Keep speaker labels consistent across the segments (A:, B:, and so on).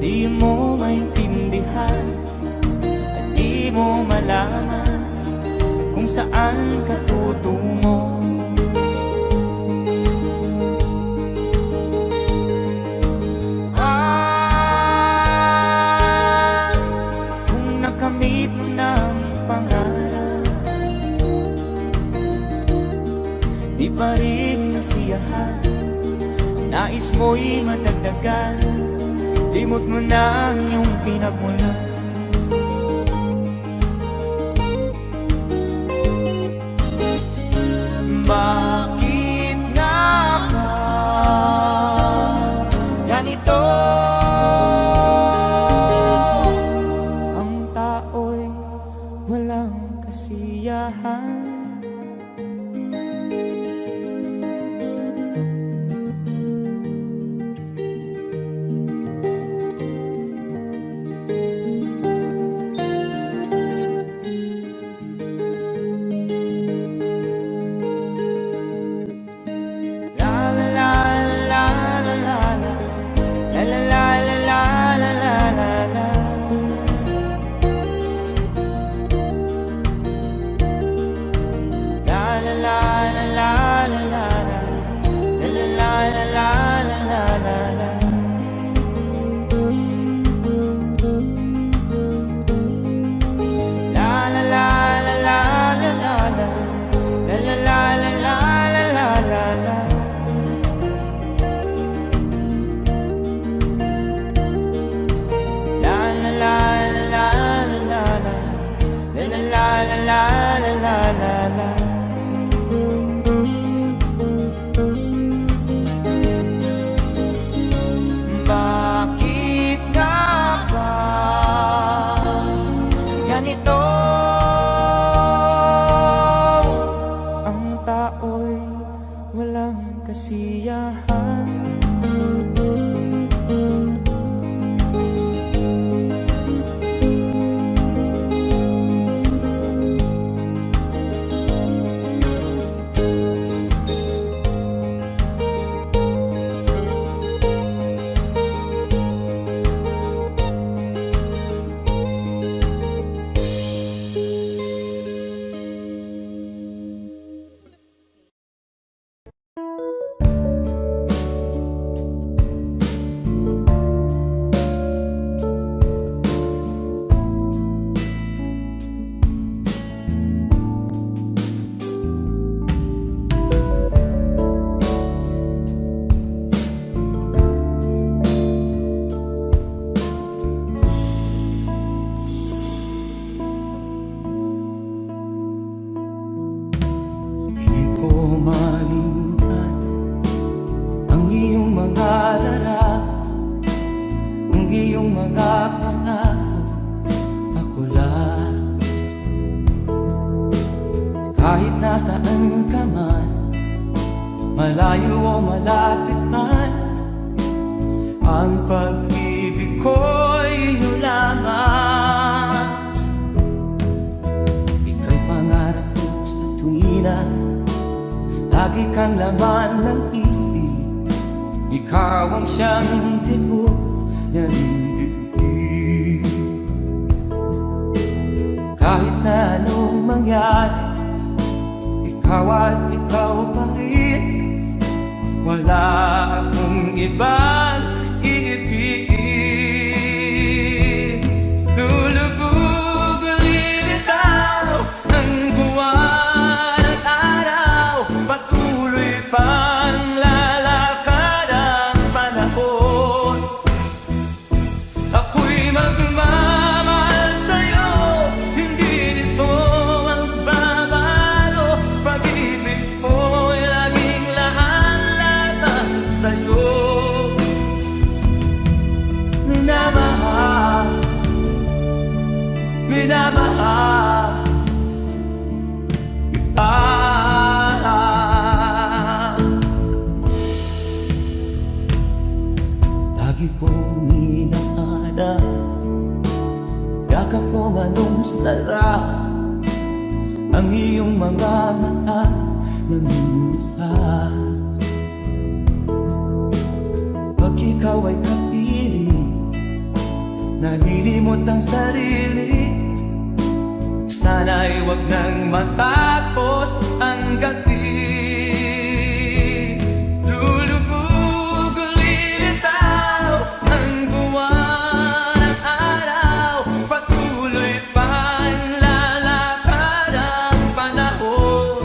A: Di mo maintindihan at di mo malaman kung saan ka tutungo. Kung nakamit mo ng pangarap, di pa rin nasiyahan, nais mo'y madagdagan, limot mo na ang iyong pinagmulan. Bakit nga ba ganito? Ang tao'y walang kasiyahan. Bakit nga ba ganito? Ang tao'y walang kasiyahan. Kahit nasaan ka man, malayo o malapit man, ang pag-ibig ko'y iyong lamang. Ika'y pangarap ko sa tuwina, lagi kang laman ng isip. Ikaw ang siyang tibok ng dibdib. Kahit na anong mangyari, ikaw at ikaw pa rin. Wala akong ibang iibigin. Lulubog ulit itaw ng buwan at araw, patuloy pang lalakad ang panahon. Ako'y magmamahal sa'yo, hindi nito magbabago. Pag-ibig mo'y laging lahat-lahat sa'yo. Minamahal, minamahal kita. Lagi kong inahanap, yakap kong anong sarap, ang iyong mga mata na minsan. Pag ikaw ay kapiling, nalilimot ang sarili. Sana'y wag nang matapos ang gabi. Lulubog ulilitaw ang buwan at araw, patuloy pang lalakad ang panahon.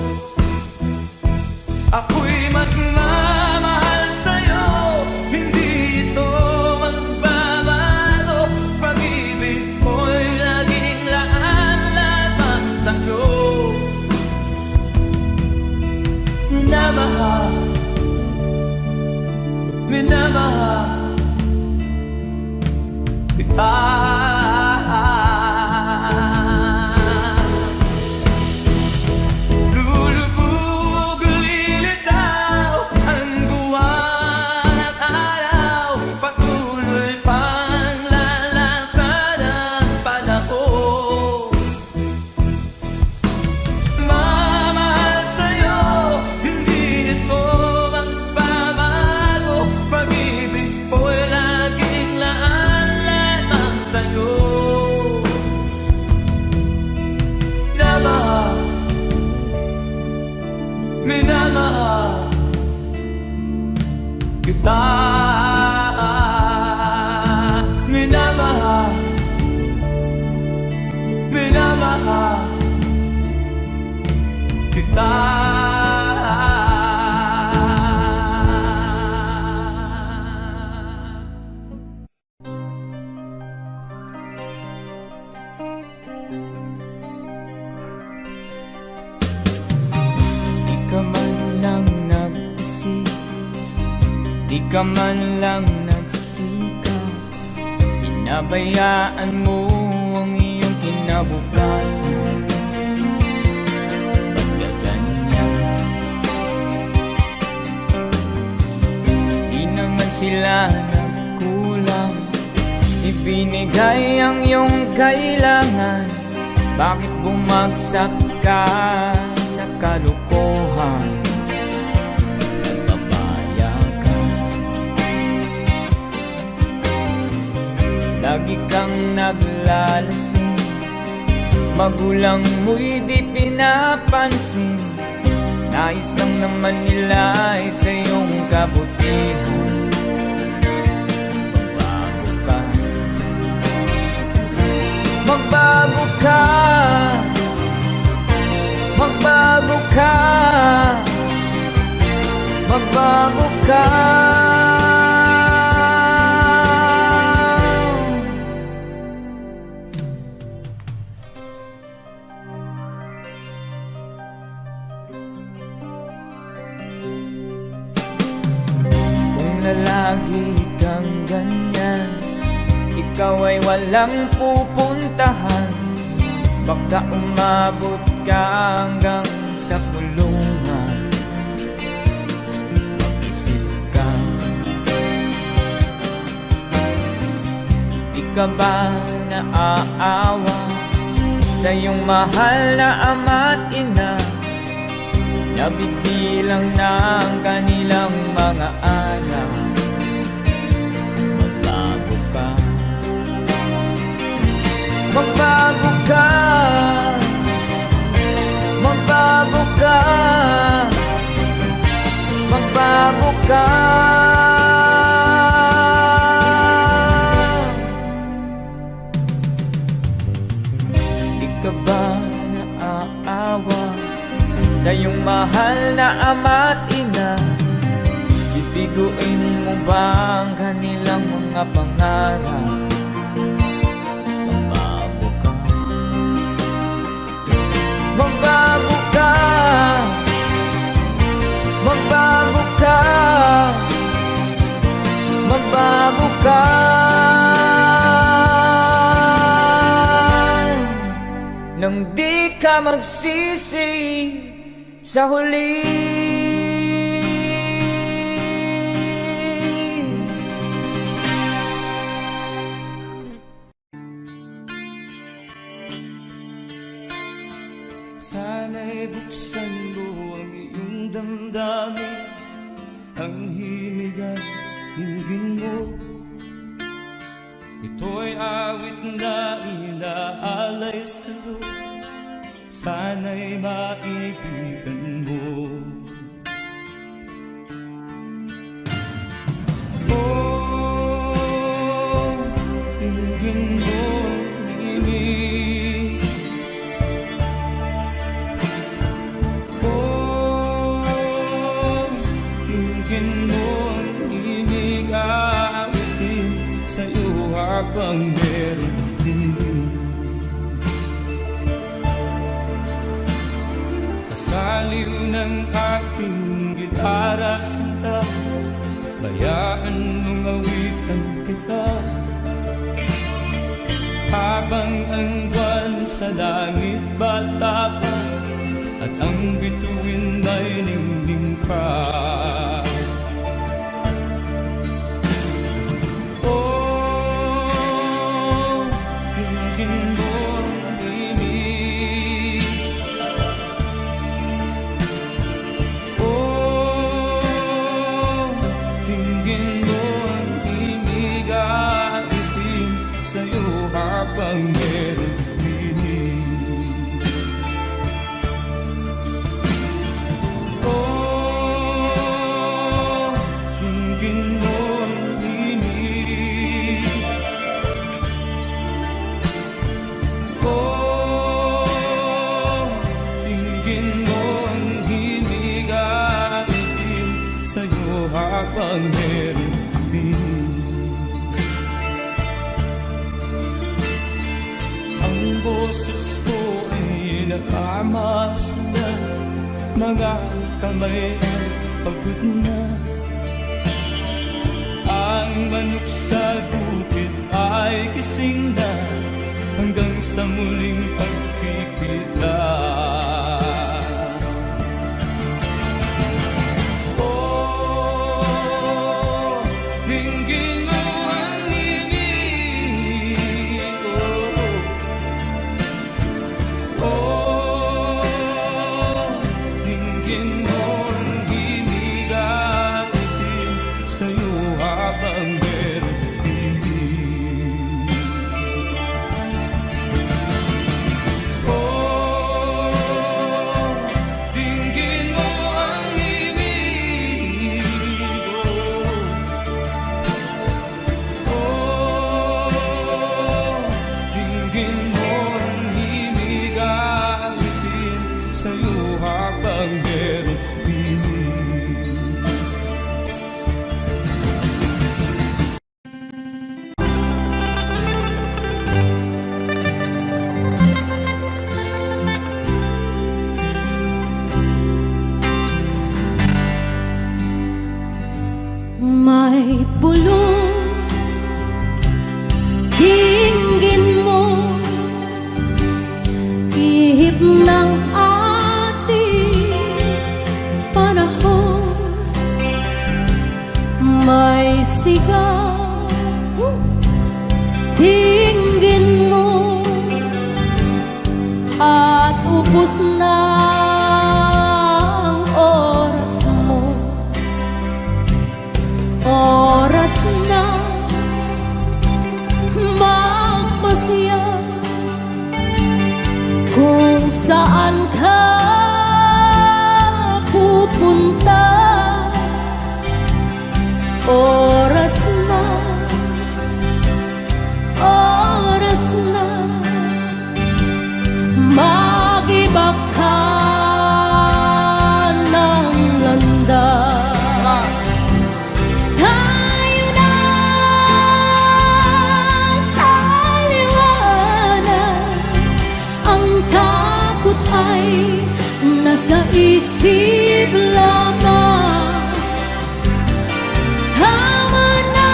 A: Ako'y magmamahal sa'yo, hindi ito magbabago. Pag-ibig ko'y laging laan lamang sa'yo. Minamahal, minamahal kita. Lulubog ulilitaw ang buwan at araw, patuloy pang lalakad ang panahon. Mamahal sa'yo, hindi ito magbabago. Pag-ibig ko'y laging laan lamang sa'yo. Minamahal, minamahal kita. Minamahal, minamahal kita. Di ka man lang nag-isip, di ka man lang nagsikap, pinabayaan mo ang iyong kinabukasan. Pagkaganyan, di naman sila nagkulang, ibinigay ang iyong kailangan. Bakit bumagsak ka sa kalukuhan? Nagpapaya ka, lagi kang naglalasing, magulang mo'y di pinapansin. Nais lang naman nila ay sa iyong kabutihan. Magbago ka, magbago ka, magbago ka. Kung lalagi kang ganyan, ikaw ay walang pupuntahan. Baka umabot ka hanggang sa kulungan. Mag-isip ka, di ka ba naaawa sa iyong mahal na ama't ina? Nabibilang na ang kanilang mga araw. Magbago ka, magbago ka, magbago ka, magbago ka. Di ka ba naaawa sa iyong mahal na ama't ina? Bibiguin mo ba ang kanilang mga pangarap? Magbago ka, magbago ka, magbago ka. Nang di ka magsisi sa huli. Sana'y buksan mo ang iyong damdamin, ang himig at dinggin mo.
B: Ito'y awit na inaalay sa'yo, sana'y maibigan mo. Oh, tingin mo ang himig. Oh, tingin mo ang himig, aawitin sa'yo habang meron din. Sa saliw ng aking gitara sinta, bayaan mong awitan kita, habang ang buwan sa langit bata pa, at ang bituin ay ningning pa. Habang meron pinig. Oh, tingin mo ang himig. Oh, tingin mo ang himig, aawitin sa'yo habang meron pinig. Ang boses ko ay nakamaas na, mga kamay ay pagod na. Ang manok sa bukid ay gising na, hanggang sa muling pagkikita. Oh, dinggin mo ang himig. Oh, dinggin mo ang himig, aawitin sa'yo habang meron pinig. Oh, dinggin mo ang himig. Oh, dinggin mo ang himig, aawitin sa'yo habang meron pinig.
C: May bulong, dinggin mo, ihip ng ating panahon. May sigaw, dinggin mo, at ubos na ang oras mo. Oras na magpasya kung saan ka pupunta. Oras na, oras na mag-iba ka ng landas. Tayo na sa liwanag, ang takot ay nasa isip lamang. Tama na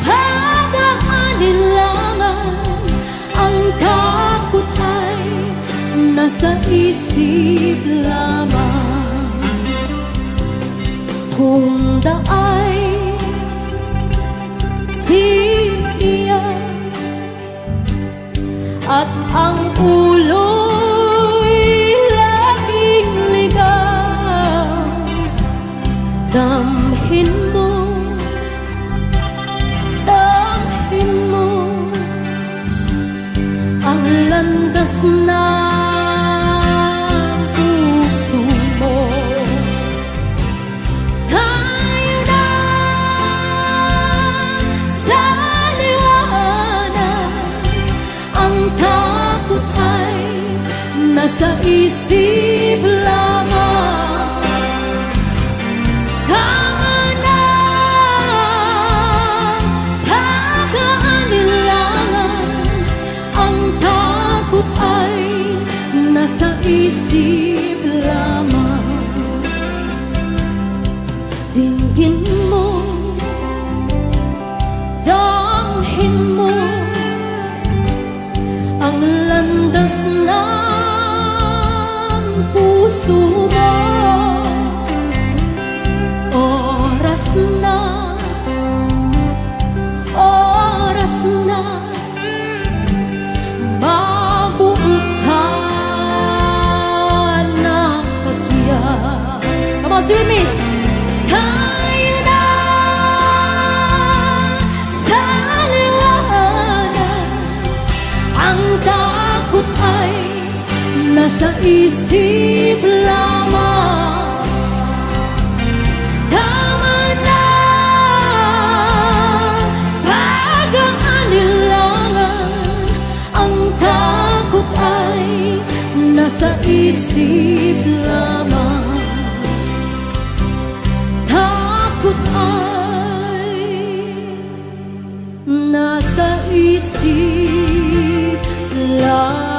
C: pag-aalinlangan, ang takot ay nasa isip lamang. Kung daay iiyak at ang ulo'y laging ligaw, damhin mo isip lamang. Tama na pag-aanilangan, ang takot ay nasa isip lamang. Dinggin mo, damhin mo ang landas ng puso mo. Oras na mabuo ka ng pasya. Come on, sing with me! Tayo na sa liwanag, ang takot ay nasa isip lamang. Tama na pag-aanilangan, ang takot ay nasa isip lamang. Takot ay nasa isip lamang.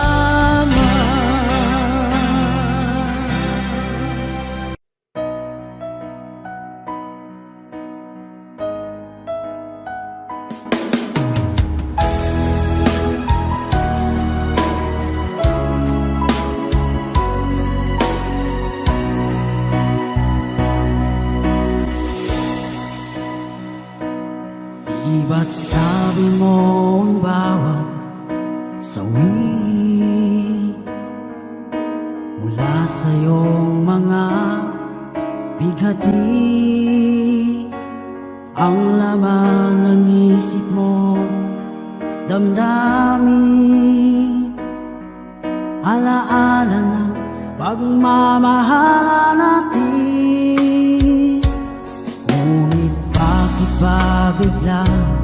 D: Di ba't sabi mo ang bawat sawi mula sa iyong mga bighati, ang laman ng isip mo, damdamin, alaala ng pagmamahala natin. Ngunit bakit ba biglang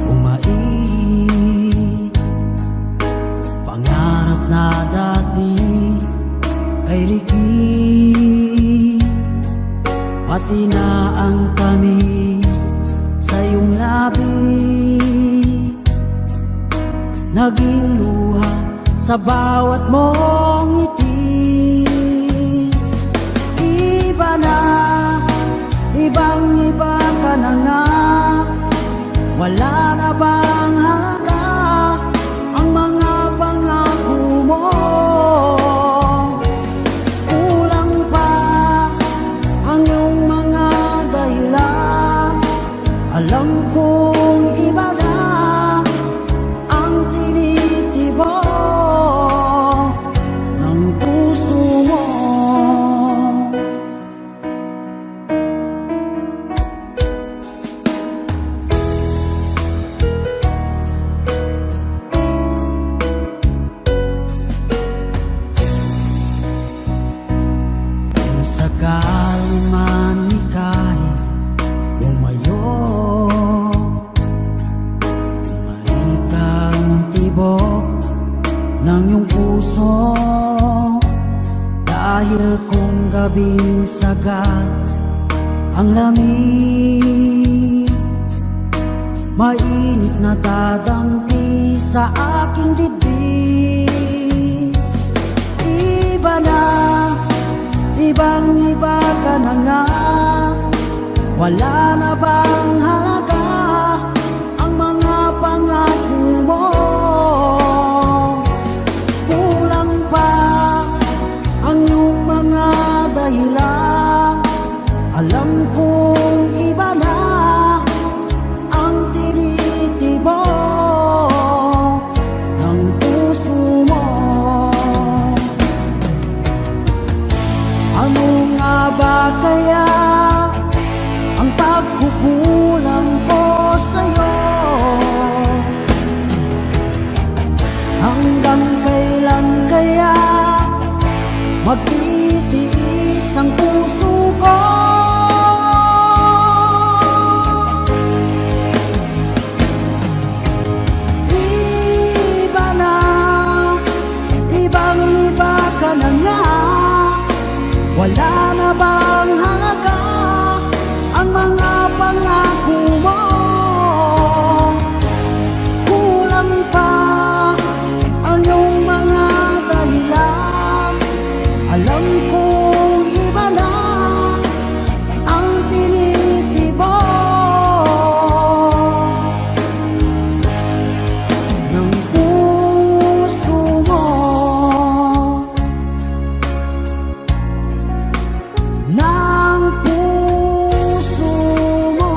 D: umait? Pangarap na dati ay likid, pati na ang tamis sa iyong labi, naging luha sa bawat mong ngiti. Iba na, ibang-iba ka na nga, wala na bang halaga ang mga pangako mo? Kulang pa ang iyong mga dahilan, alam kong iba na ang tinitibok ng puso mo. Sakali man ika'y umayo, malikang tibok ng iyong puso, dahil kung gabing sagad ang lamig, mainit na dadampi sa aking dibdib. Iba na, ibang-iba ka na nga, wala na bang halaga ang mga pangako mo? Kulang pa ang iyong mga dahilan, alam kong iba na ang tinitibok ng puso mo. Ano nga ba kaya ang pagkukulang ko? Wala na bang halaga ang mga pangako mo? Kulang pa ang iyong mga dahilan. Alam kong iba na ang tinitibok ng puso mo. Ng puso mo.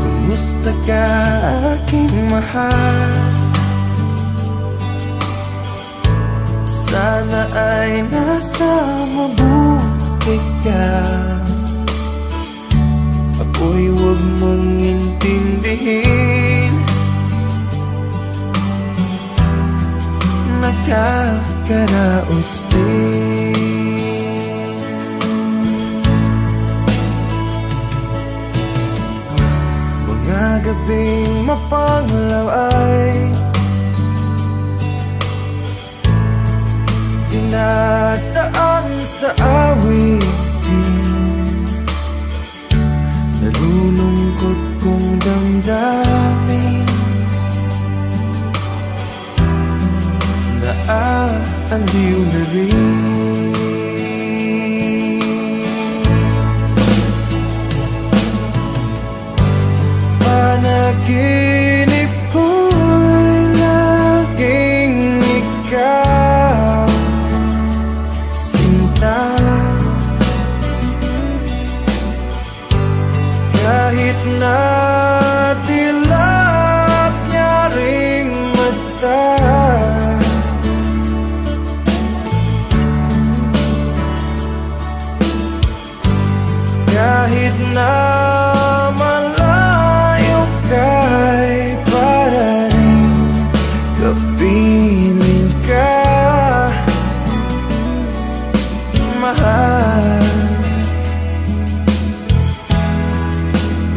E: Kumusta ka, aking mahal? Sana ay nasa mabuti ka. Ako'y huwag mong intindihin, nakakaraos din. Mga gabing mapanglaw ay dinadaan sa awitin. Nalulungkot kong damdamin, naaaliw na rin. Panaginip ko'y laging ikaw, sinta. Kahit na dilat niya ring mata, kahit na kay para rin kapiling ka, mahal.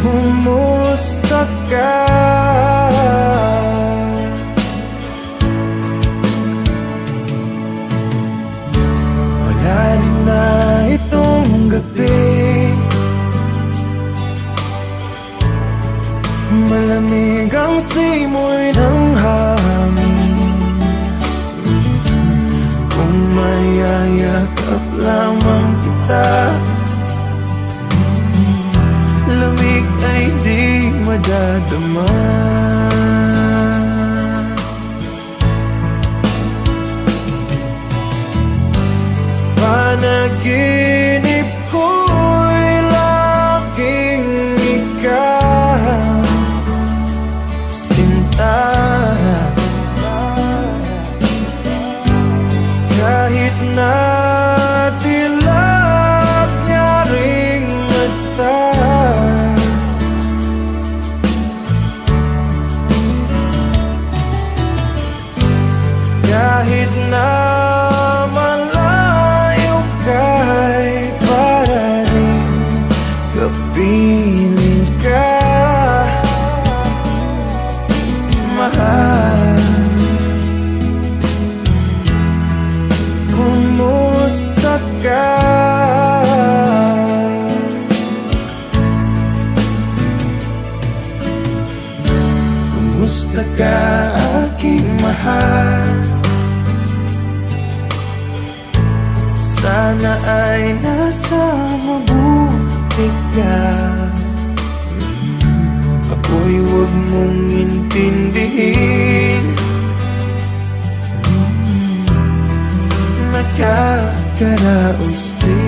E: Kumusta ka? Wala rin na itong gabi, malamig ang simoy ng hangin. Kung mayayakap lamang kita, lamig ay di madadama. Panaginip ko'y laging ikaw, kahit na dilat niya ring mata, kahit na malayo kay para rin kapiling ka, mahal. Kumusta ka? Kumusta ka, aking mahal? Sana ay nasa mabuti ka. Ako'y huwag mong intindihin, nakakaraos din.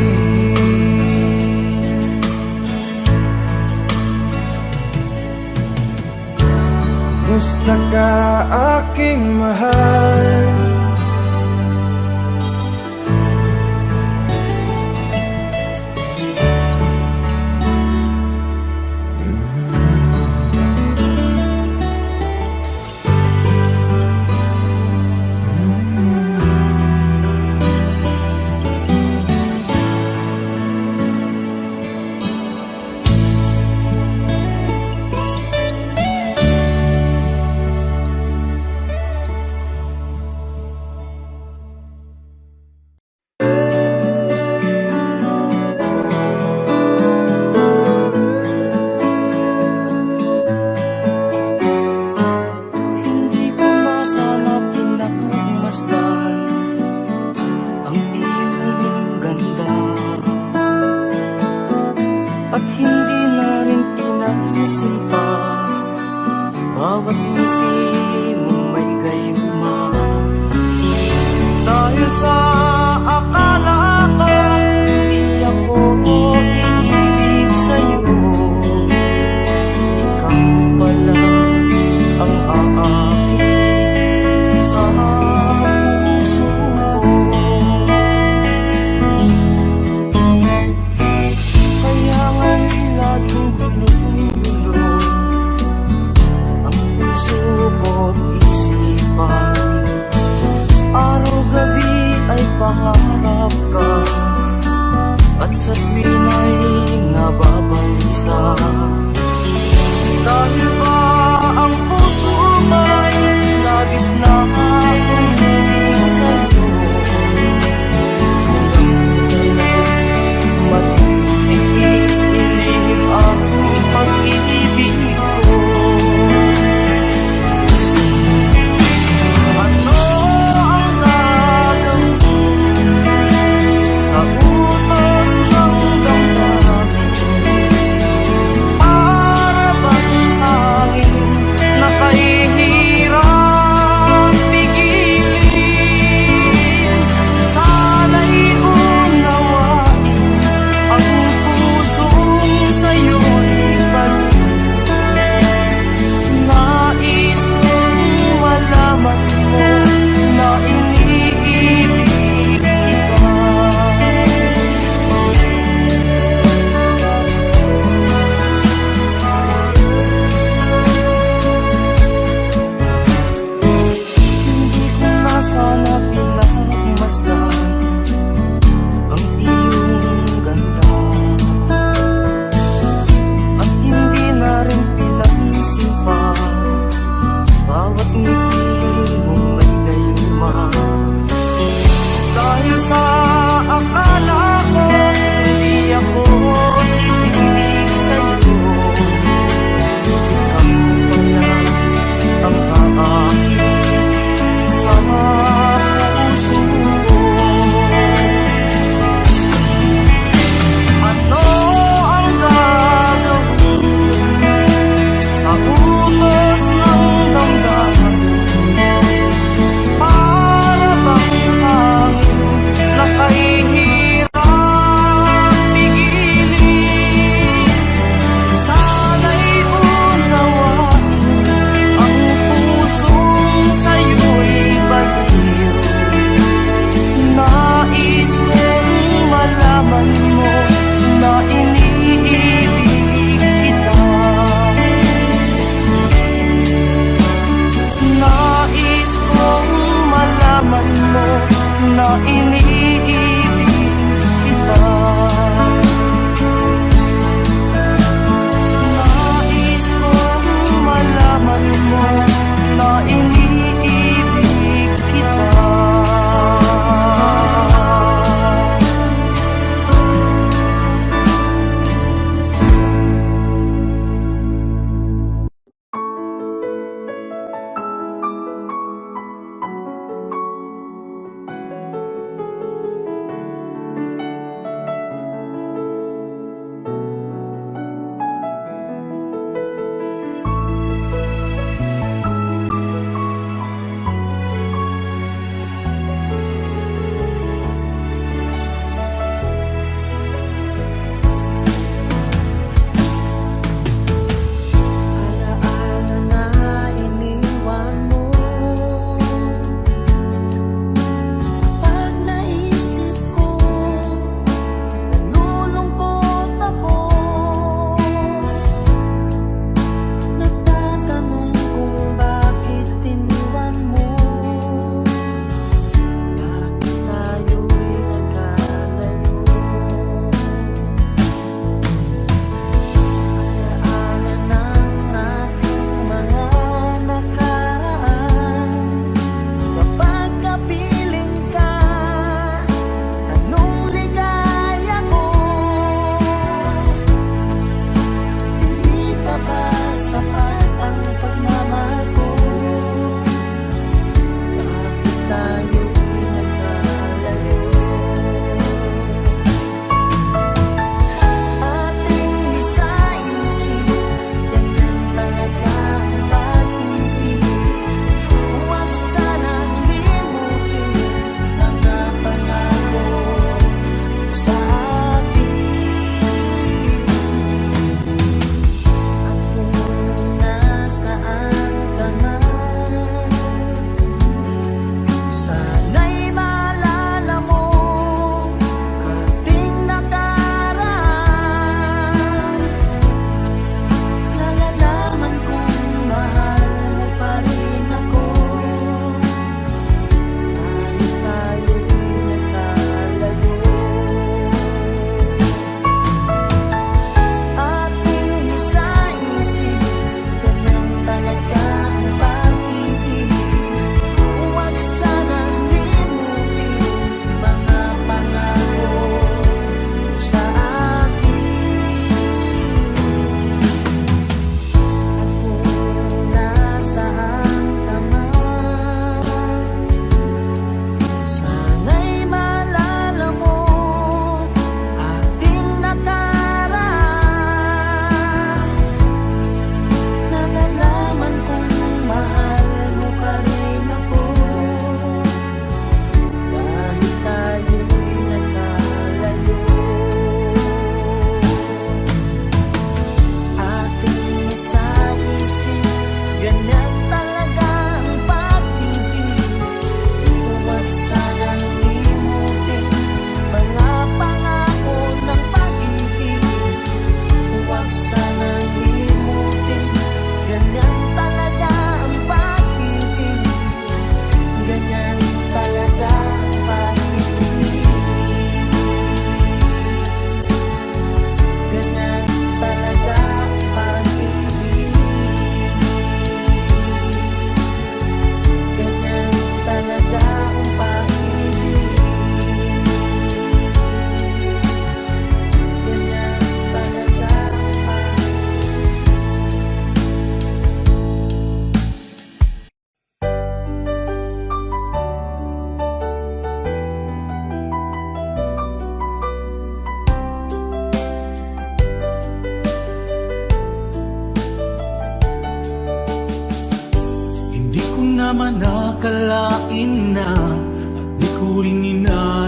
E: na ka aking mahal.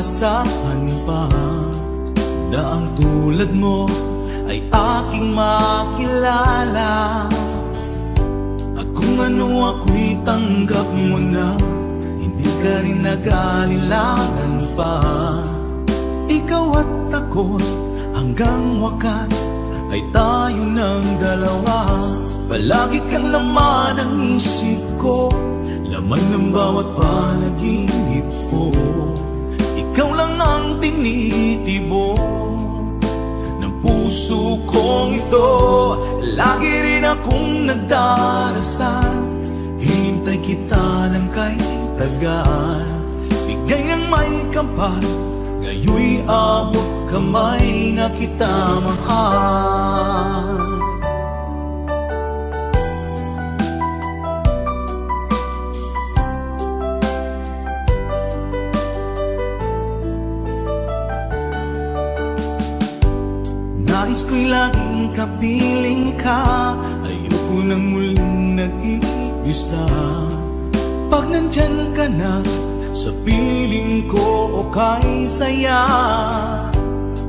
B: inaasahan pa na ang tulad mo ay aking makilala. At kung ano ako'y tanggap mo na, hindi ka rin nag-aalilangan pa. Ikaw at ako hanggang wakas ay tayo ng dalawa. Palagi kang laman ng isip ko, laman ng bawat panaginip ko. Ikaw lang ang tinitibok ng puso kong ito. Lagi rin akong nagdarasal, hinintay kita ng kahit tagal. Bigay ng may kapal, ngayon'y abot kamay na kita mahal. Nais ko'y laging kapiling ka, ayoko nang muling nag-iisa. Pag nandyan ka na, sa piling ko okay saya.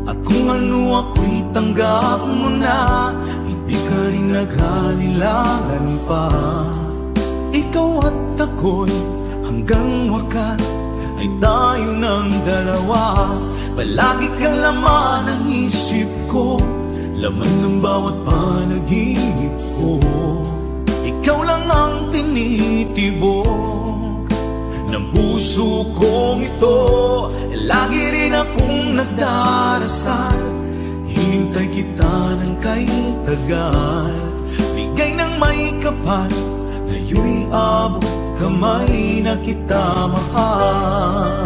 B: At kung ano ako'y tanggap mo na, hindi ka rin nag-aalilangan pa. Ikaw at ako'y hanggang wakas ay tayo ng dalawa. Palagi kang laman ng isip ko, laman ng bawat panaginip ko. Ikaw lang ang tinitibok ng puso kong ito. Lagi rin akong nagdarasal, hinintay kita ng kahit tagal. Bigay ng may kapal, ngayon'y abot kamay na kita mahal.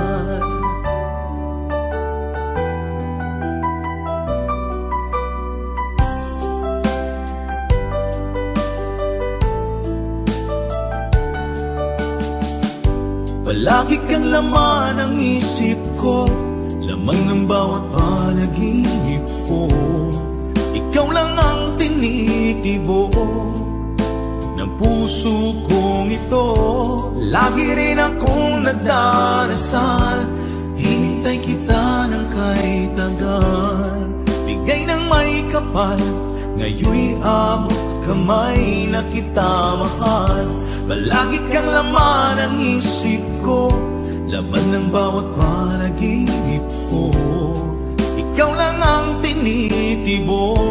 B: Palagi kang laman ng isip ko, laman ng bawat panaginip ko. Ikaw lang ang tinitibok ng puso kong ito. Lagi rin akong nagdarasal, hinintay kita ng kahit tagal. Bigay ng may kapal, ngayon'y abot kamay na kita mahal. Palagi kang laman ng isip ko, laman ng bawat panaginip ko. Ikaw lang ang tinitibok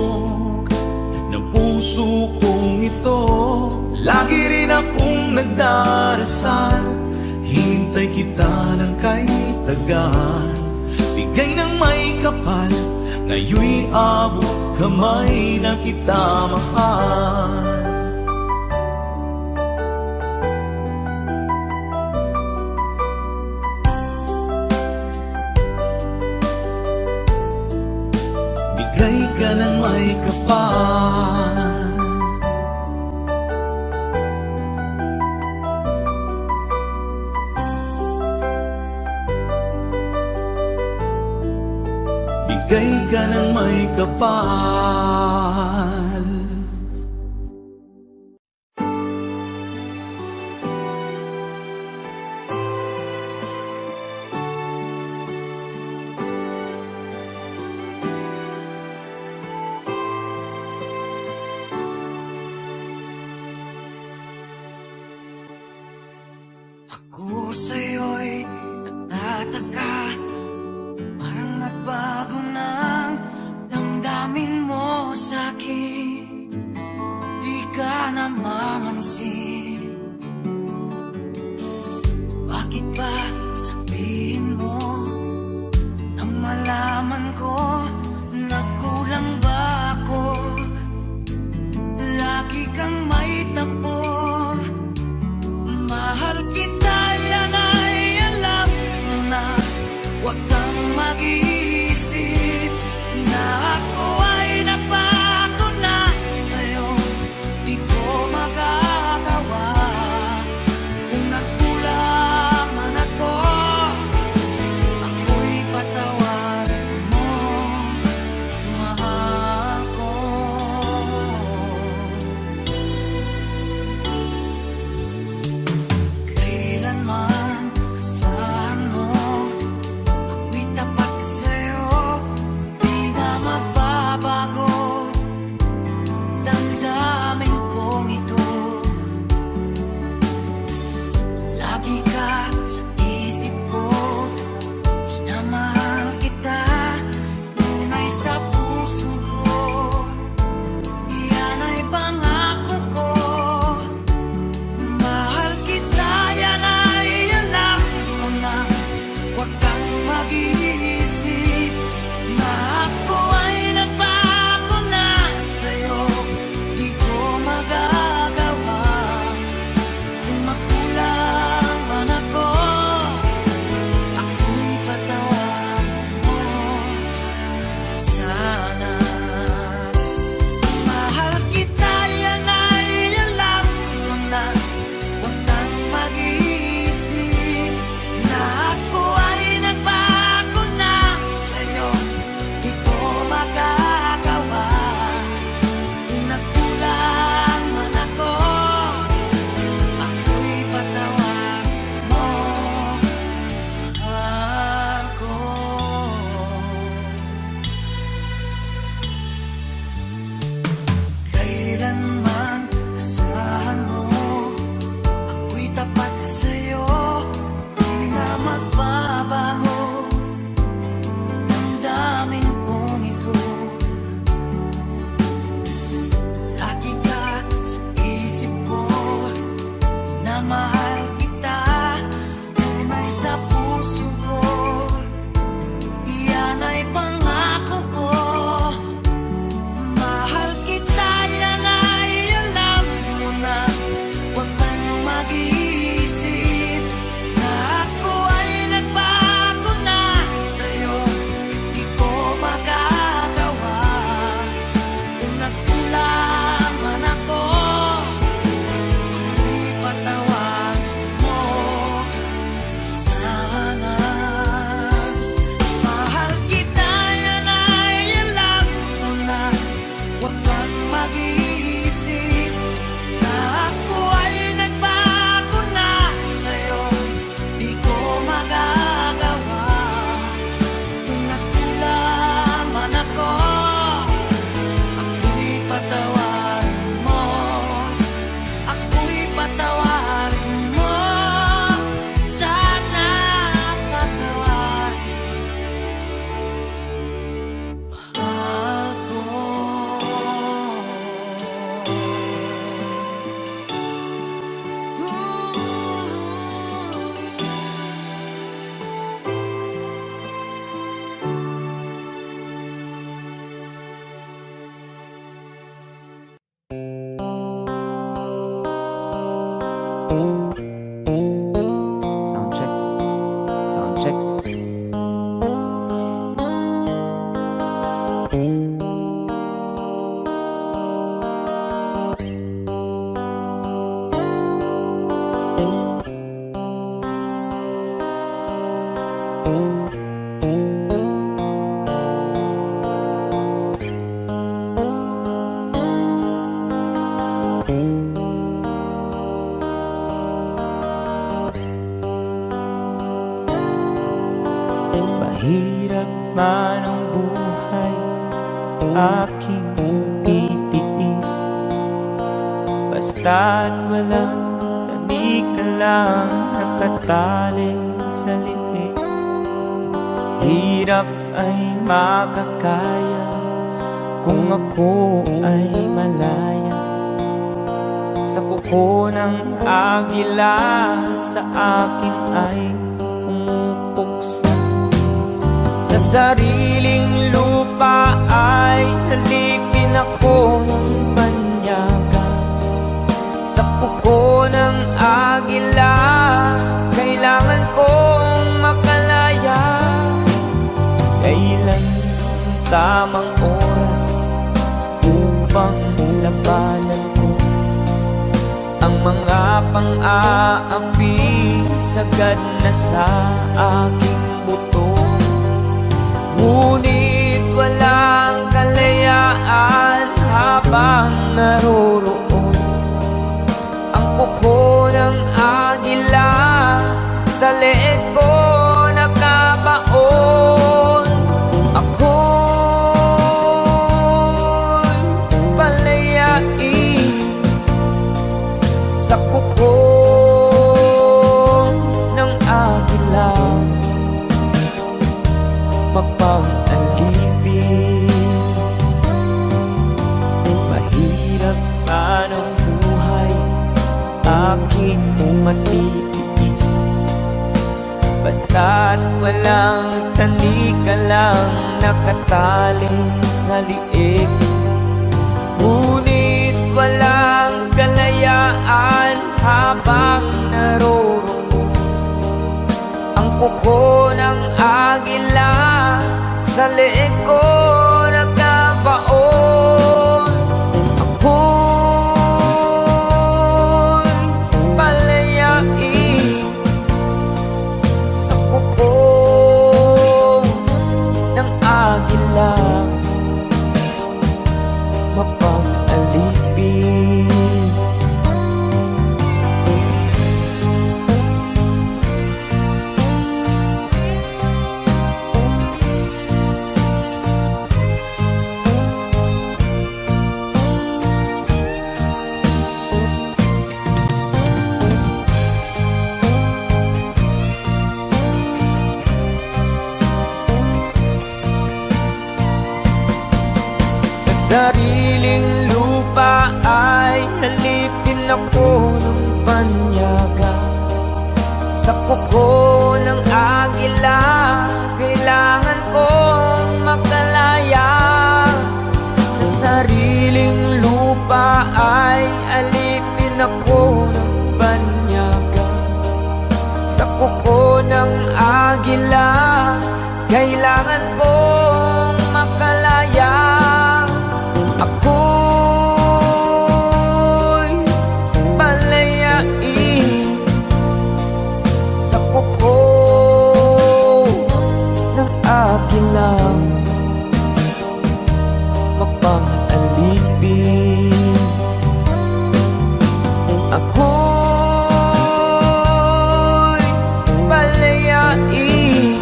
B: ng puso kong ito. Lagi rin akong nagdarasal, hinintay kita ng kahit tagal. Bigay ng may kapal, ngayon'y abot kamay na kita mahal. Bigay ka ng may kapal, bigay ka ng may kapal.
F: Ako sa'yo'y nagtataka, parang nagbago ng damdamin mo sa'kin. mag-iisip na ako ay nagbago na sa'yo. Di ko magagawa kung makulang man ako. Ako'y patawan mo sana. Mahal kita, yan ay alam mo na. Huwag kang mag-iisip na ako ay nagbago na sa'yo. Di ko magagawa kung nagkulang man ako. Ako'y patawan mo, mahal ko. Kailanman asahan mo, ako'y tapat sa'yo. Di na magbabago damdamin kong ito. Lagi ka sa isip ko, na mahal kita, tunay sa puso ko. Yan ay pangako ko. Mahal kita, yan ay alam mo na. Huwag kang mag-iisip na ako ay nagbago na sa'yo. Di ko magagawa kung nagkulang man ako. Ipatawan mo sana. Mahal kita, yan ay alam mo na. Huwag kang mag-iisip na ako ay nagbago na sa'yo. Di ko magagawa kung nagkulang man ako. Ako'y patawarin mo. Ako'y patawarin mo. Sana patawarin mahal ko.
A: Sound check. Sound check. Mahirap man ang buhay, aking titiis. Basta't walang tabi ka lang nakatali sa liig. Hirap ay makakaya kung ako ay malaya. Sa kuko ng agila sa akin ay umupuksa. Sa sariling lupa ay halipin ako ng banyaga. Sa kuko ng agila kailangan kong makalaya. Kailan ang tamang oras upang labanan ko ang mga pang-aapi sagad na sa aking buto. Ngunit walang kalayaan habang naroroon ang kuko ng agila sa leeg ko nakabaon. Ako'y palayain sa kuko ng agila, mapang-alipin. Mahirap pa At walang tanika lang nakatali sa liig. Ngunit walang kalayaan habang naroroon ang kuko ng agila sa leeg ko nagkabaon. Ako'y palayain sa kuko ng agila, mapag-alipin. Sariling lupa ay halipin ako ng banyaga. Sa kuko ng agila, kailangan kong makalaya. Sa sariling lupa ay halipin ako ng banyaga. Sa kuko ng agila, kailangan kong makalaya. Ako'y palayain sa kuko ng agila, mapag-alipin. Ako'y palayain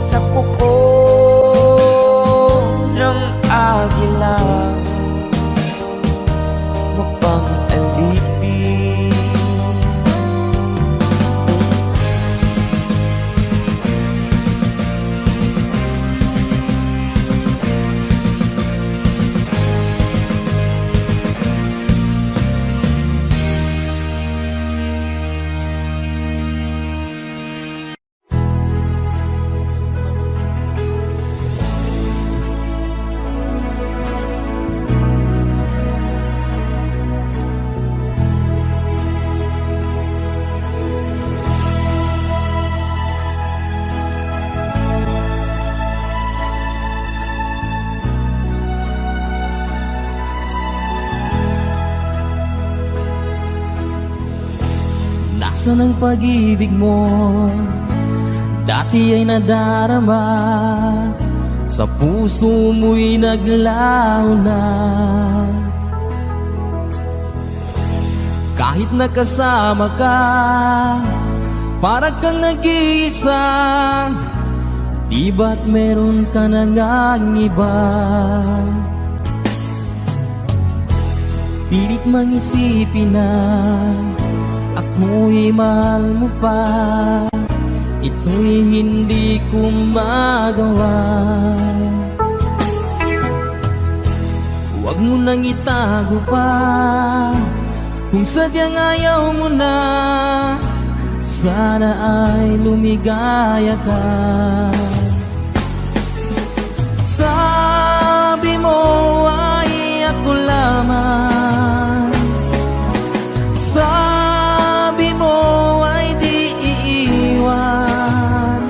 A: sa kuko agila, mapag-alipin.
G: Nasaan ang pag-ibig mo? Dati ay nadarama, sa puso mo'y naglaho na. Kahit nakasama ka, parang kang nag-iisa. Di ba't meron ka na ngang iba? Pilit mang isipin na ako'y mahal mo pa, ito'y hindi ko magawa. Huwag mo nang itago pa, kung sadyang ayaw mo na, sana ay lumigaya ka. Sabi mo ay ako lamang, sabi mo ay di iiwan,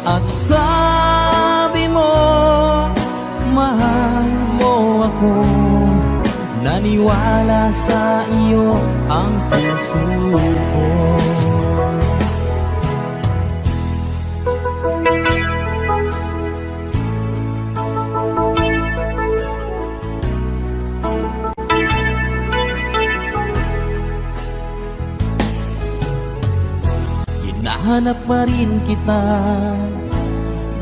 G: at sabi mo mahal mo ako. Naniwala sa iyo ang puso ko. Hinahanap pa rin kita,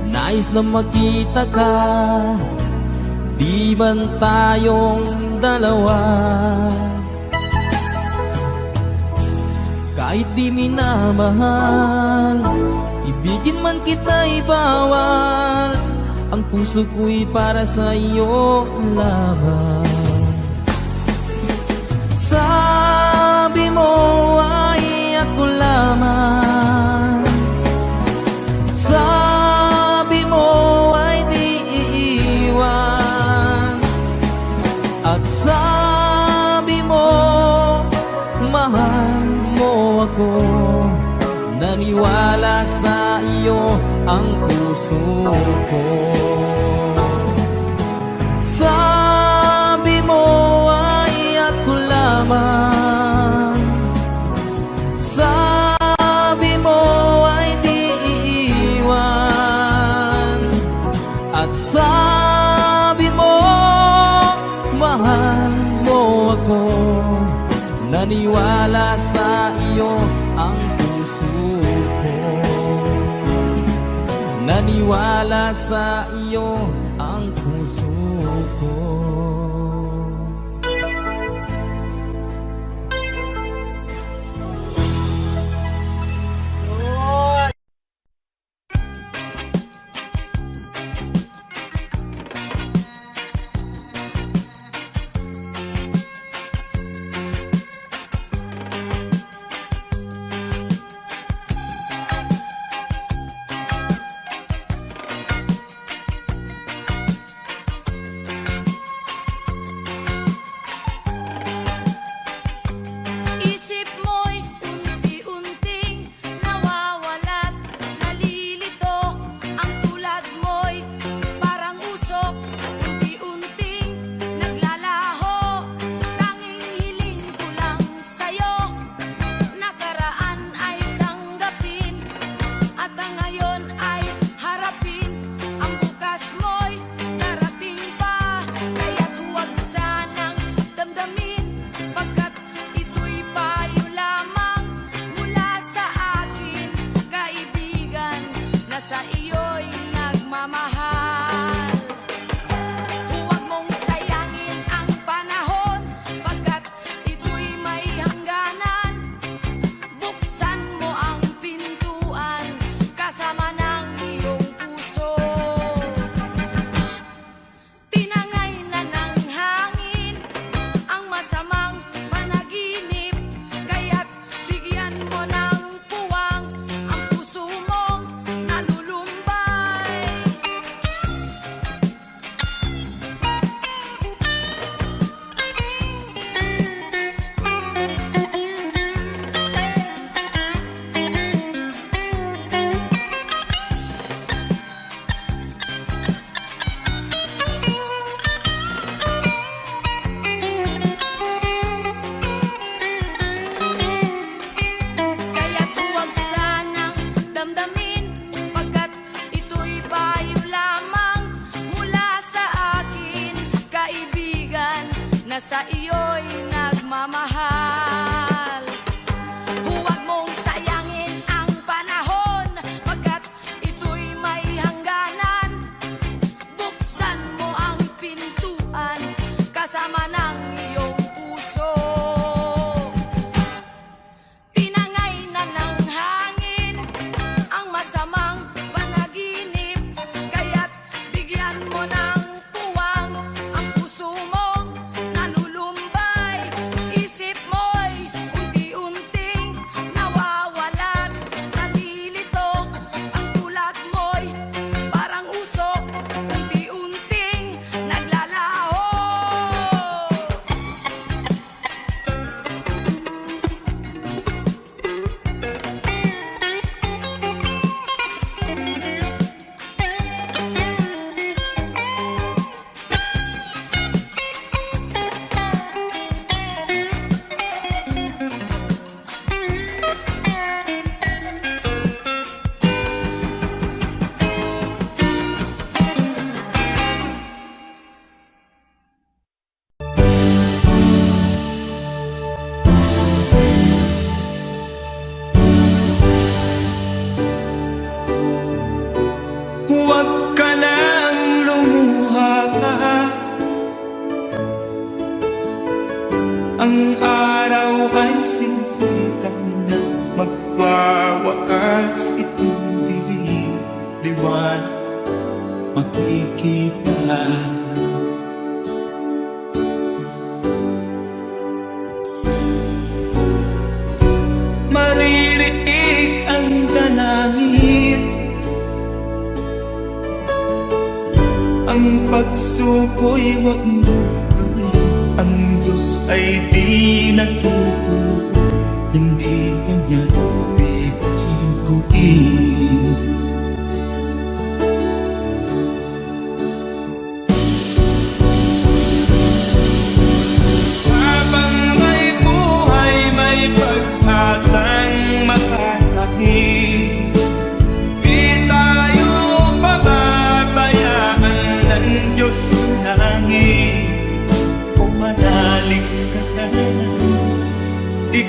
G: nais na makita ka. Di man tayong dalawa, kahit di minamahal, ibigin man kita'y bawal. Ang puso ko'y para sa iyo lamang. Sabi mo ay ako lamang, naniwala sa iyo ang puso ko. Sabi mo ay ako lamang, sabi mo ay di iiwan, at sabi mo mahal mo ako. Naniwala sa iyo ang puso ko, naniwala sa iyo ang puso ko.
H: na sa iyo'y nagmamahal. Huwag mong sayangin ang panahon, pagkat ito'y may hangganan. Buksan mo ang pintuan kasama ng iyong puso. Tinangay na ng hangin ang masamang panaginip, kaya't bigyan mo ng puwang ang puso mong nalulumbay. Isip mo'y unti-unting nawawalan, nalilito ang tulad mo'y parang usok, unti-unting naglalaho.
B: Huwag ka nang lumuha ka, ang araw ay sisikat na magwawakas. Itong liwanag makikita. Maririig ang dalangin, ang pagsuko'y wag mo gawin. Ang Diyos ay di natututo, hindi mo niya bibigyan.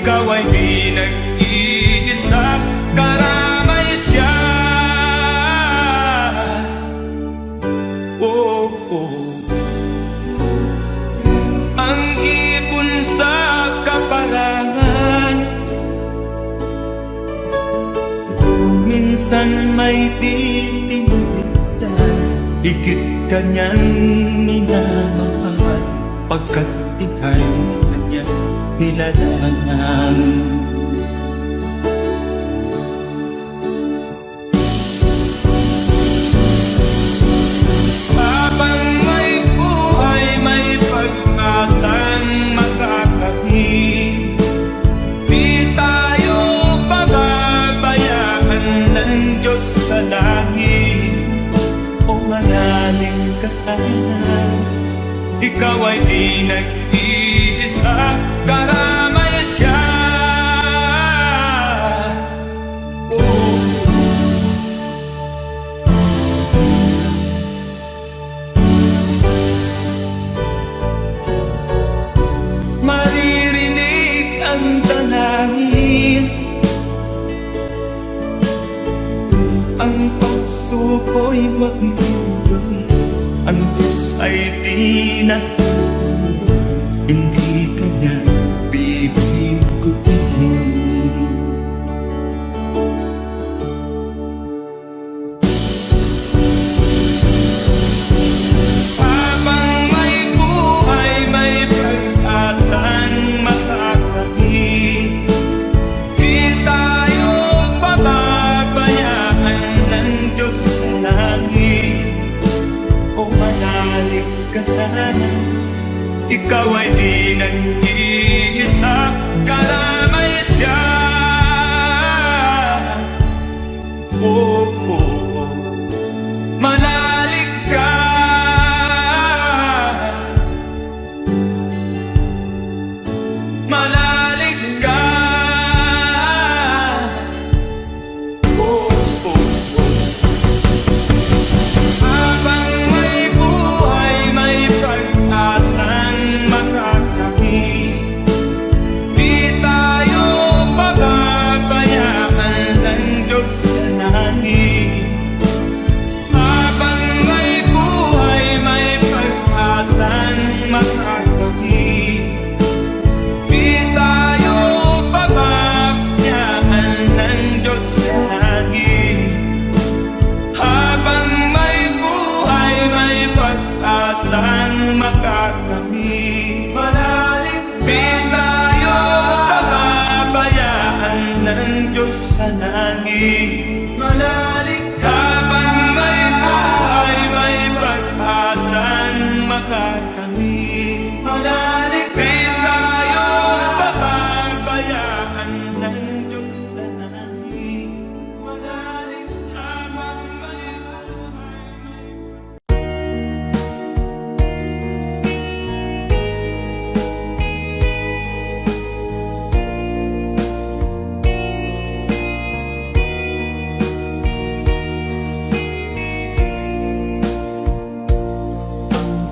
B: ikaw ay di nag-iisa, karamay siya. Oh, oh. Ang ibon sa kaparangan, minsan may titimitan, higit kanyang minamahal, pagkat ika'y kanyang nilalangan. Habang may buhay, may pag-asang makakahig, di tayo pababayaan ng Diyos sa langit. O manalig ka sana, ikaw ay di nag-iisa, karamay siya. Oh. Maririnig ang dalangin, ang puso ko'y magtulong, ang Diyos ay di natulong, hindi kanya bibigutin. Habang may buhay, may pag-asang makakahig, di tayo pababayaan ng Diyos sa langit. O manalig ka sana, ikaw ay di nag-iisa, karamay siya. Oh, oh, oh. Manalig ka, manalig ka. Oh, oh, oh. Habang may buhay, may pag-asang makakahig, di tayo pababayaan ng Diyos sa langit. Habang may buhay, may pag-asang makakahig, di tayo pababayaan ng Diyos sa langit. Habang may buhay, may pag-asang makakamit, manalig, di tayo pababayaan ng Diyos sa langit. Manalig, habang may buhay, may pag-asang makakamit, manalig, di tayo pababayaan ng Diyos sa langit. Manalig, habang may buhay,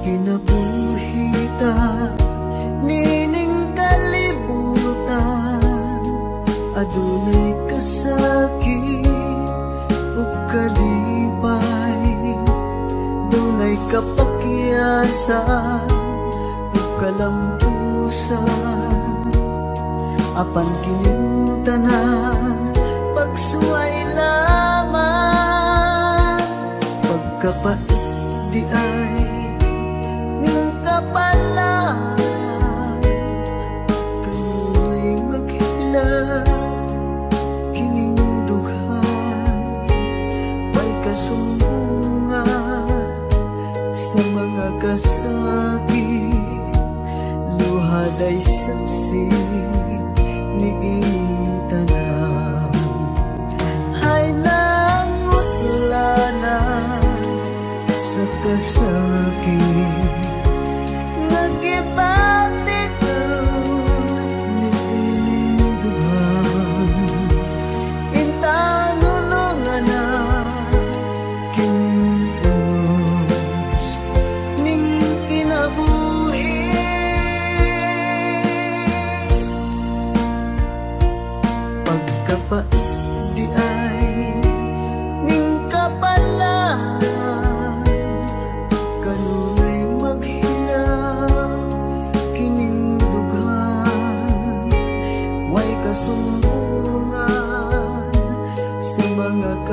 D: kinabuhita, nining kalibutan, adunay kasakit ug kalipay, dunay kapakyasan ug kalampusan, apan kining tanan pagsuway lamang, pagkapait di ay kapalan, kanu'y maghilag, kining dughan, may kasumbungan sa mga kasakit, luhaday saksi ni tanan. Ay nangutlanan sa kasakit, nagibati ni dughan, intang ulungan na kinunos ning kinabuhi.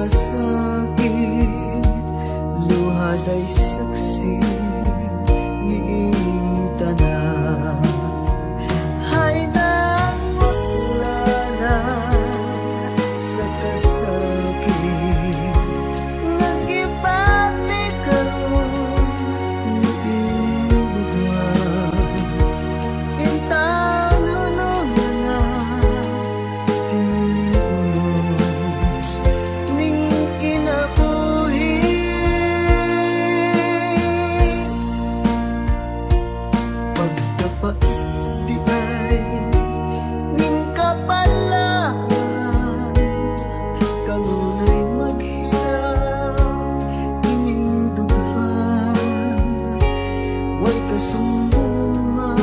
D: kasakit, luhad ay saksi niing tanan. Hay nangutla sa kasakit, nagibati karon niing bugan. Bintang hunong nga pinunos ning kinabuhi. Pagdapat di ay ning kapalaran, kanunay maghirap ining dughan. Way kasumbungan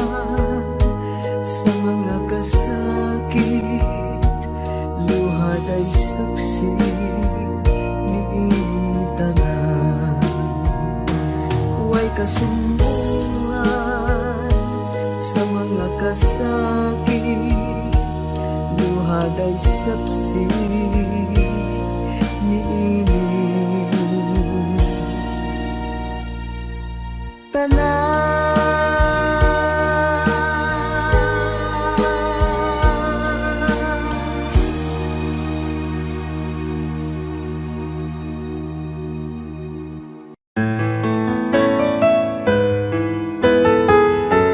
D: sa mga kasakit, luhad ay saksi niing tanan. Way kasumbungan sa mga kasakit, luhad ay saksi niing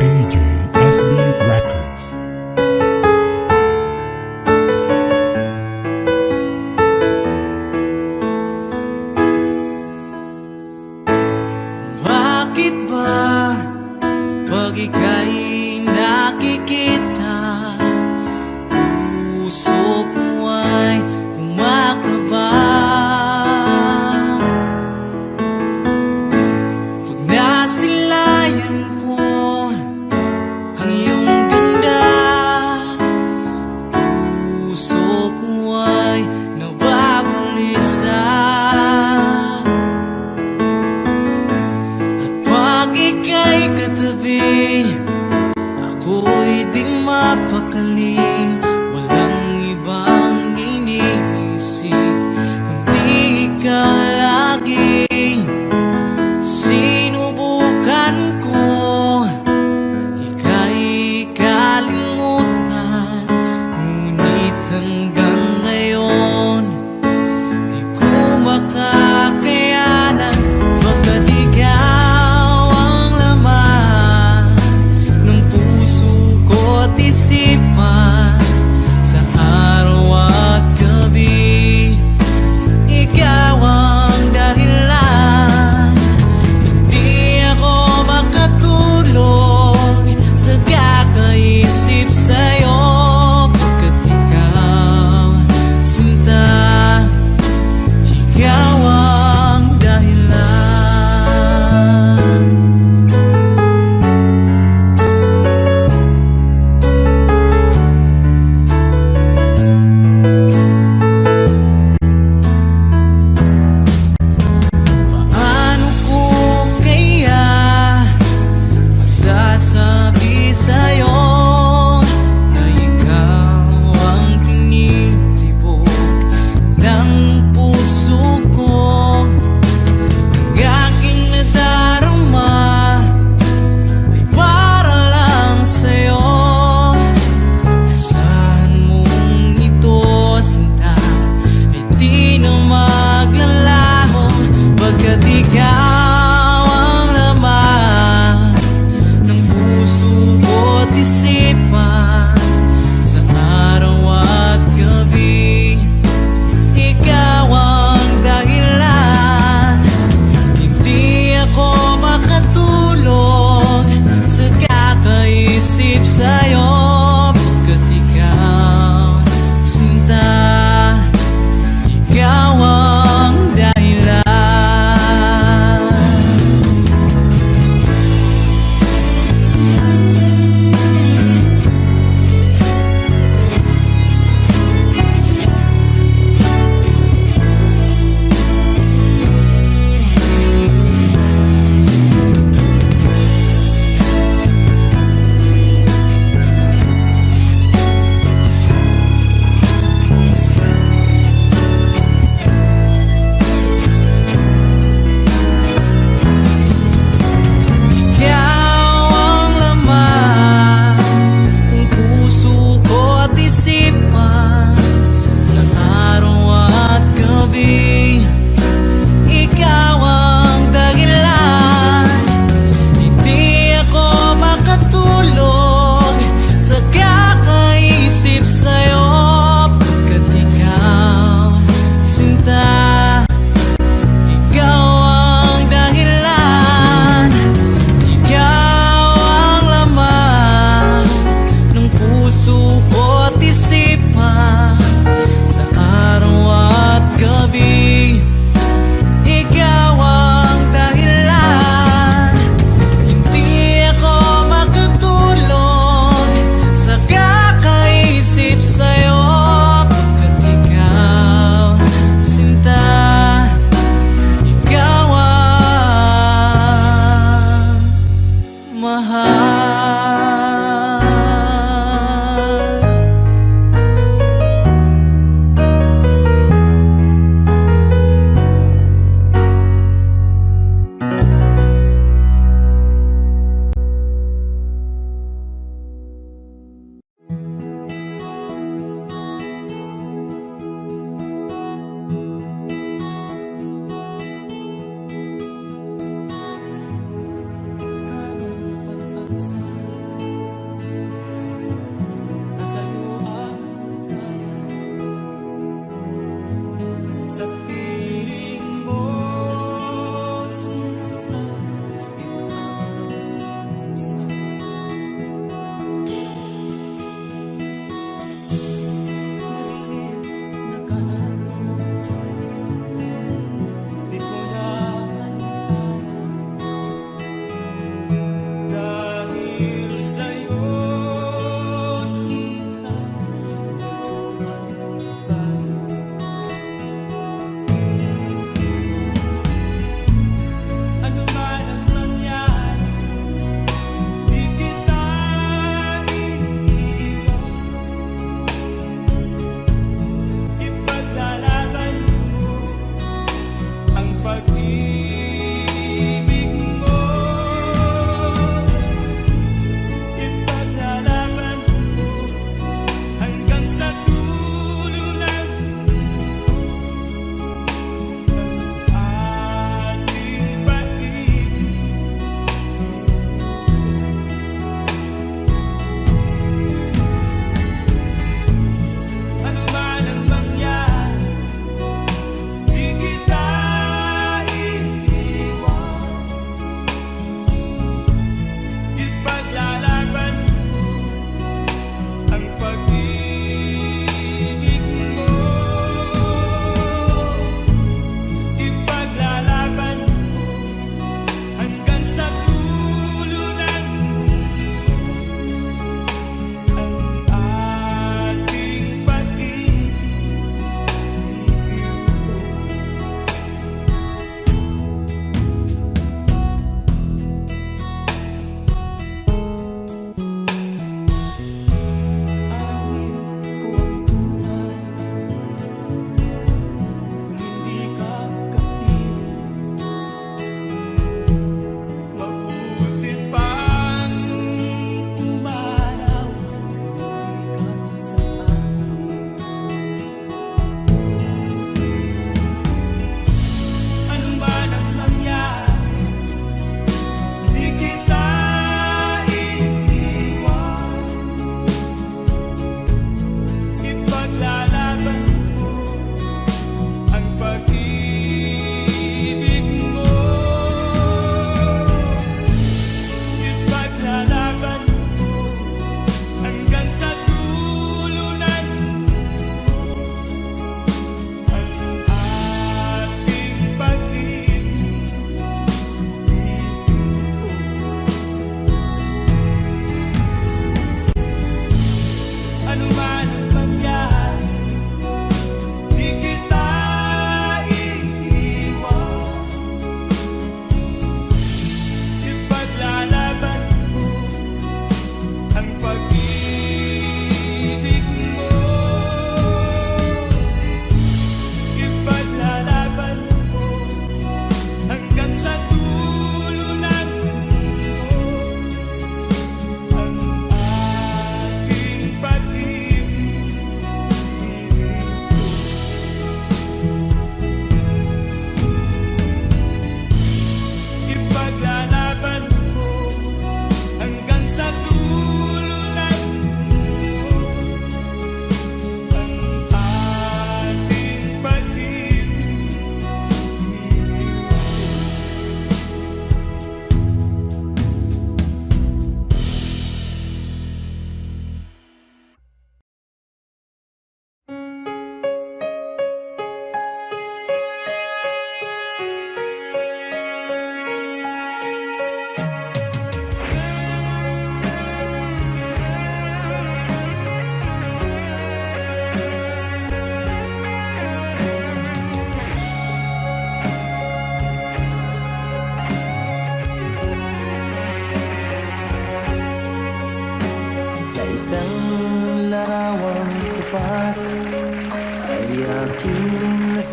I: AJSB Records.
F: Bakit ba pag ika'y nakikita, puso ko ay kumakaba? Pag nasilayan ko ang iyong ganda, puso ko ay nababalisa. Pag ika'y katabi, ako'y di mapakali. Walang ibang iniisip kundi ikaw lagi. Sinubukan ko ika'y kalimutan, ngunit hanggang ngayon di ko makakayanan. Pagkat ikaw ang laman ng puso ko't isipan, sa araw at gabi ikaw ang dahilan. Hindi ako makatulog sa kakaisip sa'yo, pagkat ikaw, sinta, ikaw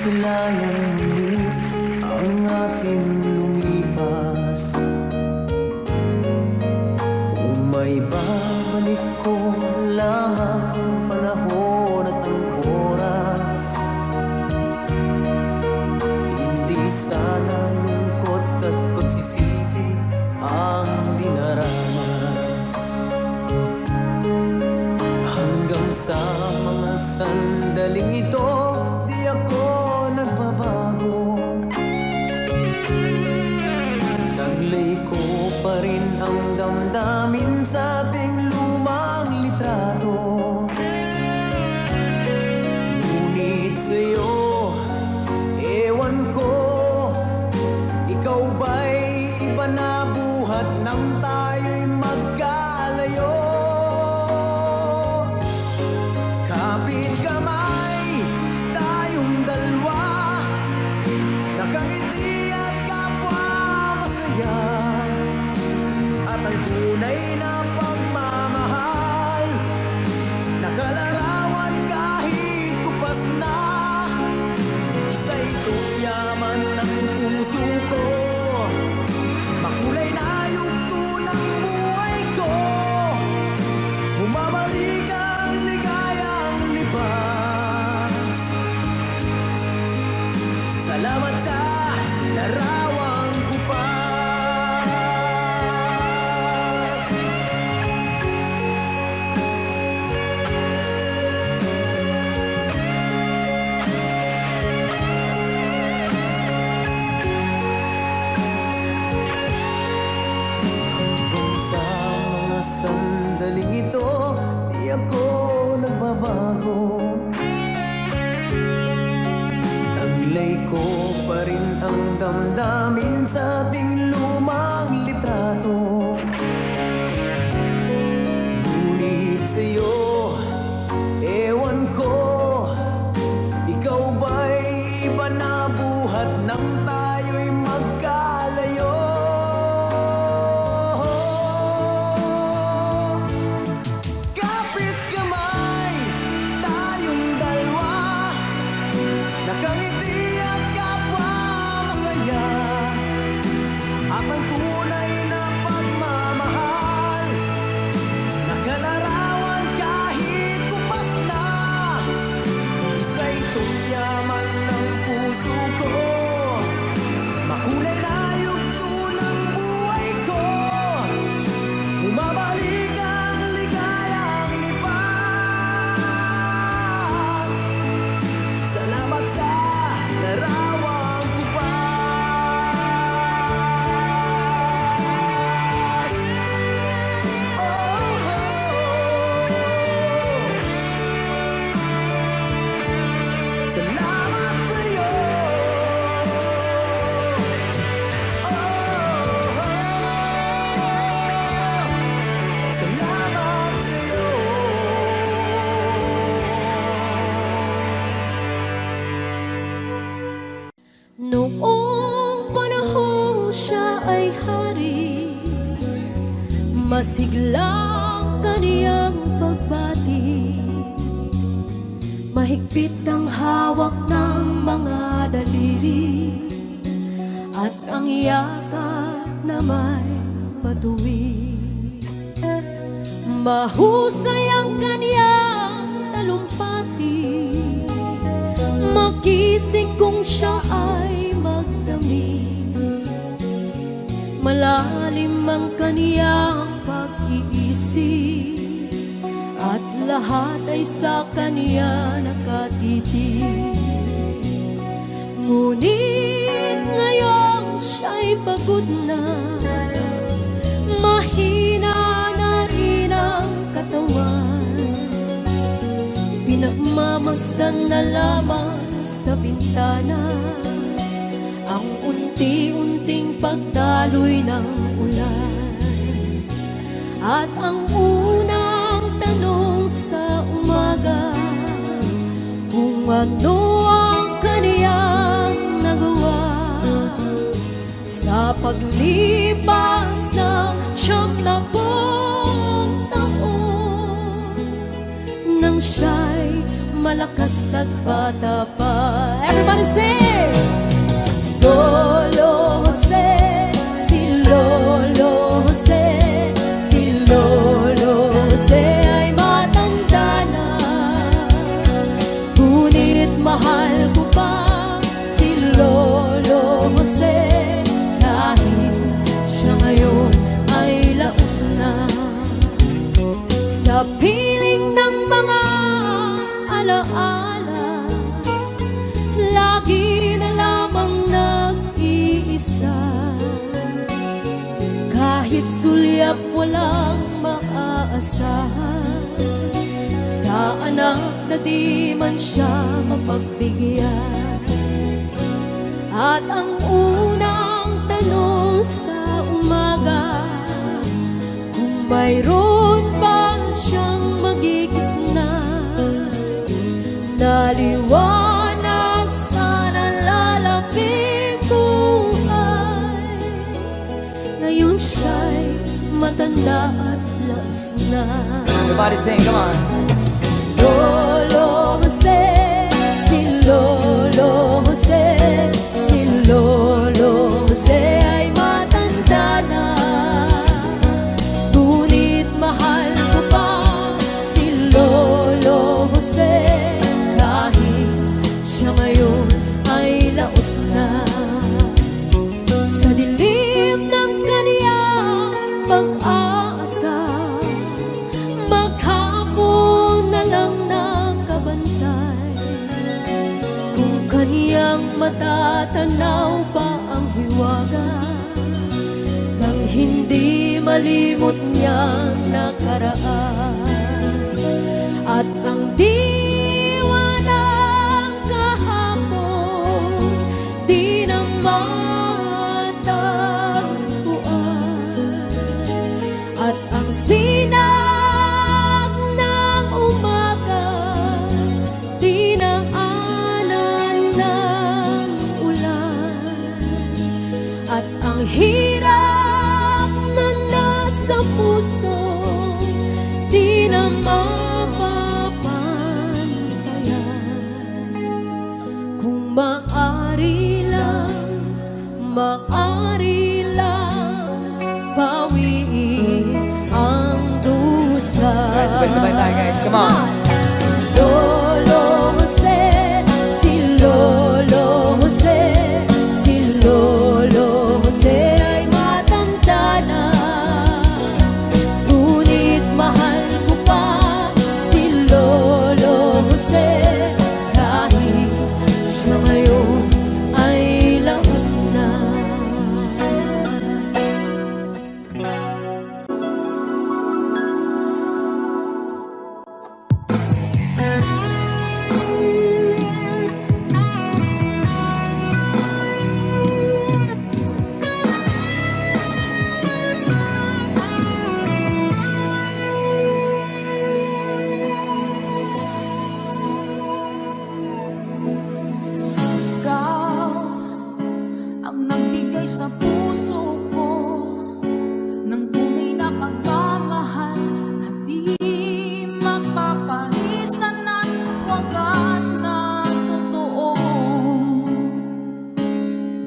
F: masilayan muli ang ating lumipas. Kung may babalik ko lamang panahon at ang oras, hindi sana lungkot at pagsisisi ang dinaranas. Hanggang sa mga sandaling ito, di ako nagbabago. Taglay ko pa rin ang damdamin sa ating lumang litrato. Ngunit sa'yo, ewan ko, ikaw ba'y iba na buhat nang tayo'y magkalayo? Kapit kamay, tayong dalawa, nakangiti at kapwa masaya. At ang tunay na pagmamahal, nakalarawan kahit kupas na. Isa itong yaman ng puso ko, makulay na yugto ng buhay ko. Bumabalik ang ligayang libas. Salamat sa larawang kupas. Hanggang sa mga sandaling ito, di ako nagbabago. Taglay ko pa rin ang damdamin sa ating lumang litrato. Ngunit sa'yo, ewan ko, ikaw ba'y iba na buhat nang tayo'y magkalayo? Kapit kamay, tayong dalawa, nakangiti at kapwa masaya. At ang tunay na pagmamahal, nakalarawan kahit kupas na. Isa itong yaman ng puso ko, makulay na yugto ng buhay ko. Bumabalik ang ligayang lipas. Salamat sa larawang kupas. Oh, salamat sa'yo. Salamat sa'yo.
C: Noong panahon siya ay hari, masiglang kaniyang pagbati. Mahigpit ang hawak ng mga daliri, at ang yakap na may matuwid. Mahusay ang kaniyang talumpati, magising kung siya ay magdamit. Malalim ang kaniyang pag-iisip, at lahat ay sa kaniya nakatitig. Ngunit ngayong siya'y pagod na, mahina na rin ang katawan. Pinagmamasdan na lamang sa bintana ang unti-unting pagdaloy ng ulan. At ang unang tanong sa umaga, kung ano ang kaniyang nagawa sa paglipas ng 70 taon, nang siya'y malakas at bata pa. Everybody sing! Si Lolo Jose, si Lolo Jose, si Lolo Jose ay matanda na. Ngunit mahal ko pa si Lolo Jose, kahit siya ngayon ay laos na. Sa piling ng mga alaala, lagi na lamang nag-iisa. Kahit sulyap walang maaasahan, sa anak na di man siya mapagbigyan. At ang unang tanong sa umaga, kung mayroon ba siyang magkikisna, naliwanag sana lalaping buhay. Ngayon siya'y matanda at laos na.
A: Everybody sing, come on.
C: Si Lolo Jose, si Lolo Jose, si Lolo Jose ay matanda na. Ngunit mahal ko pa si Lolo Jose, kahit siya ngayon ay laos na. Sa dilim ng kaniyang pag-aasa, maghapon na lang nakabantay. Kung kaniyang matatanaw pa ang hiwaga, nang hindi malimot niyang nakaraan. At ang diwa ng kahapon di na matagpuan. At ang sinag ng umaga di na anan ng ulan. At ang hirap na nasa puso di na mapapantayan. Kung maari lang bawiin ang dusa.
A: Sabay-sabay tayo, guys. Come on.
C: Si Lolo Jose, si Lolo Jose, si Lolo Jose ay matanda na. Ngunit mahal ko pa si Lolo Jose, kahit siya ngayon ay laos na.
H: Ikaw ang nagbigay sa puso ko ng tunay na pagmamahal na di mapapalisan at wagas na totoo.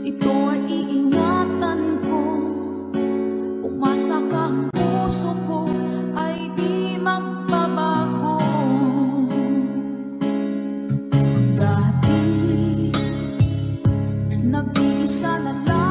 H: Ito ay iingatan ko, umasa ka ang puso ko ay di magbabago. Dati nag-iisa na lang